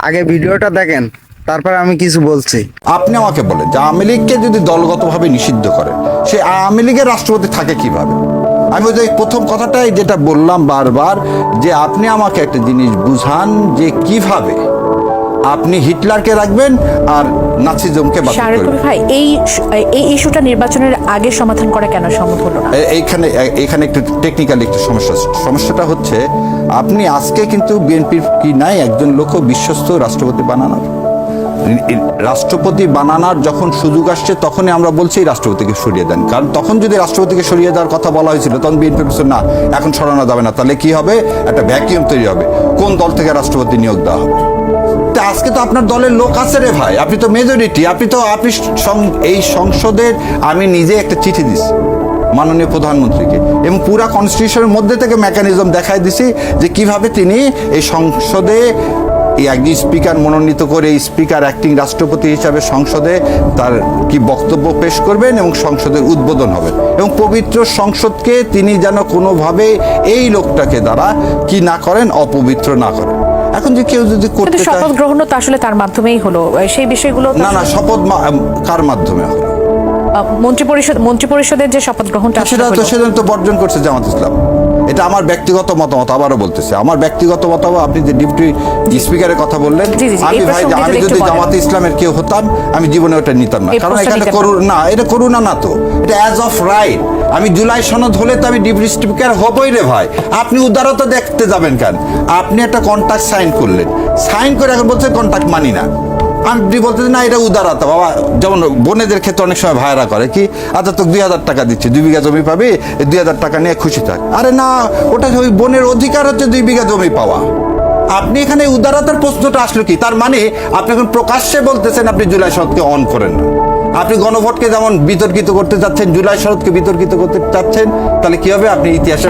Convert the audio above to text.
আগে ভিডিওটা দেখেন, তারপর আমি কিছু বলছি। আপনি আমাকে বলেন যে আওয়ামী লীগকে যদি দলগতভাবে নিষিদ্ধ করে, সে আওয়ামী লীগের রাষ্ট্রপতি থাকে কিভাবে? আমি ওই যে প্রথম কথাটাই যেটা বললাম বারবার, যে আপনি আমাকে একটা জিনিস বুঝান যে কিভাবে আপনি হিটলারকে রাখবেন আর নাৎসিজমকে বাতিল শাহরুখ করবেন। ভাই, এই ইস্যুটা নির্বাচনের আগে সমাধান করা কেন সম্ভব হলো না? এইখানে একটু টেকনিক্যাল একটা সমস্যা আছে। সমস্যাটা হচ্ছে আপনি আজকে কিন্তু বিএনপির কি নাই একজন লোক বিশ্বস্ত রাষ্ট্রপতি বানানোর, রাষ্ট্রপতি বানানোর যখন সুযোগ আসছে তখনই আমরা বলছি রাষ্ট্রপতিকে সরিয়ে দেন। কারণ তখন যদি রাষ্ট্রপতিকে সরিয়ে দেওয়ার কথা বলা হয়েছিল তখন বিএনপি বলছে না, এখন সরানো যাবে না, তাহলে কি হবে, একটা ভ্যাকিউম তৈরি হবে, কোন দল থেকে রাষ্ট্রপতি নিয়োগ দেওয়া হবে। আজকে তো আপনার দলের লোক আছে রে ভাই, আপনি তো মেজরিটি, আপনি এই সংসদের, আমি নিজে একটা চিঠি দিছি মাননীয় প্রধানমন্ত্রীকে এবং পুরা কনস্টিটিউশনের মধ্যে থেকে মেকানিজম দেখাই দিছি যে কিভাবে তিনি এই সংসদে এই একজন স্পিকার মনোনীত করে এই স্পিকার অ্যাক্টিং রাষ্ট্রপতি হিসাবে সংসদে তার কি বক্তব্য পেশ করবেন এবং সংসদের উদ্বোধন হবে এবং পবিত্র সংসদকে তিনি যেন কোনোভাবে এই লোকটাকে দ্বারা কি না করেন, অপবিত্র না করেন। এখন যে কেউ যদি করতে চায়, শপথ গ্রহণ তো আসলে তার মাধ্যমেই হলো, সেই বিষয়গুলো না শপথ কার মাধ্যমে হলো? মন্ত্রী পরিষদের যে শপথ গ্রহণটা সেটা তো সেদিন তো বর্জন করছে জামাত ইসলাম। এটা আমার ব্যক্তিগত মতামত, আবারও বলতেছে আমার ব্যক্তিগত মতামত। আপনি যে ডিপটি স্পিকারের কথা বললেন, আমি ভাই আমি যদি জামাত ইসলামের কেউ হতাম আমি জীবনে ওটা নিতাম না, কারণ এখানে করুণা, এটা করুণা না তো, এটা অ্যাজ অফ রাইট। আমি জুলাই সনদ হলে তো আমি ডিপটি স্পিকার হবই রে ভাই। আপনি উদারতা দেখতে যাবেন কেন? আপনি একটা কন্ট্রাক্ট সাইন করলেন, সাইন করে এখন বলছে কন্ট্রাক্ট মানি না। আমি বলতে না, এটা উদারতা বাবা। যেমন বোনেদের ক্ষেত্রে অনেক সময় ভাইরা করে কি, আচ্ছা তো 2000 টাকা দিচ্ছে, 2 বিঘা জমি পাবি, 2000 টাকা নিয়ে খুশি থাক। আরে না, ওটা ওই বোনের অধিকার হচ্ছে 2 বিঘা জমি পাওয়া। আপনি এখানে উদারতার প্রশ্নটা আসলো কি? তার মানে আপনি এখন প্রকাশ্যে বলতেছেন আপনি জুলাই সনদকে অন করেন না। আপনি গণভোটকে যেমন বিতর্কিত করতে চাচ্ছেন, জুলাই সনদকে বিতর্কিত করতে চাচ্ছেন, তাহলে কি হবে? আপনি ইতিহাসে